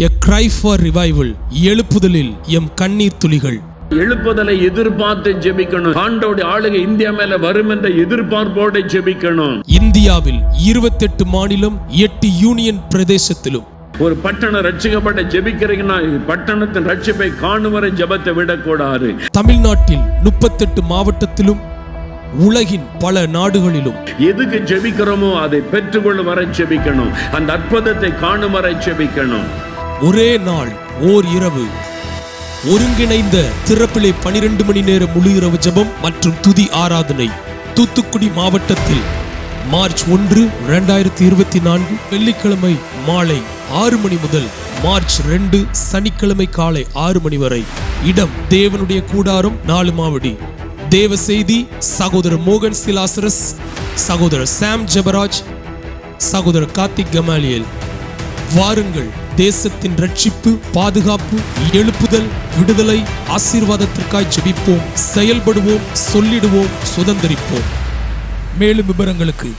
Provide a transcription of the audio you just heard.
A cry for revival. எழுப்புதலில் எம் கண்ணீர் துளிகள். எழுப்புதலை எதிர்பார்த்து ஜெபிக்கணும். ஆண்டவருடைய ஆளுகை இந்தியா மேல வரும் என்ற எதிர்பார்ப்போடு ஜெபிக்கணும். இந்தியாவில் 28 மாநிலம் 8 யூனியன் பிரதேசத்திலும் ஒரு பட்டணம் ரட்சிக்கப்பட்ட ஜெபிக்கிறீங்கன்னா பட்டணத்தின் ரட்சிப்பை காணும் வரை ஜெபத்தை விடக்கூடாது. தமிழ்நாட்டில் 38 மாவட்டத்திலும் உலகின் பல நாடுகளிலும் எதுக்கு ஜெபிக்கிறோமோ அதை பெற்றுக்கொள்ளும் வரை ஜெபிக்கணும். அந்த அற்புதத்தை காணும் வரை ஜெபிக்கணும். ஒரே நாள் ஓர் இரவு ஒருங்கிணைந்த திறப்பிலே 12 மணி நேர முழு இரவு ஜெபம் மற்றும் துதி ஆராதனை. தூத்துக்குடி மாவட்டத்தில் மார்ச் 1, 2024 வெள்ளிக்கிழமை மாலை 6 மணி முதல் மார்ச் 2 சனிக்கிழமை காலை 6 மணி வரை. இடம் தேவனுடைய கூடாரம் 4 மாவடி. தேவ செய்தி சகோதரர் மோகன் சிலாசரஸ், சகோதரர் சாம் ஜெபராஜ், சகோதரர் கார்த்திக் கமாலியல். வாருங்கள், தேசத்தின் ரட்சிப்பு, பாதுகாப்பு, எழுப்புதல், விடுதலை, ஆசீர்வாதத்திற்காய் ஜெபிப்போம், செயல்படுவோம், சொல்லிடுவோம், சுதந்திரிப்போம். மேலும் விவரங்களுக்கு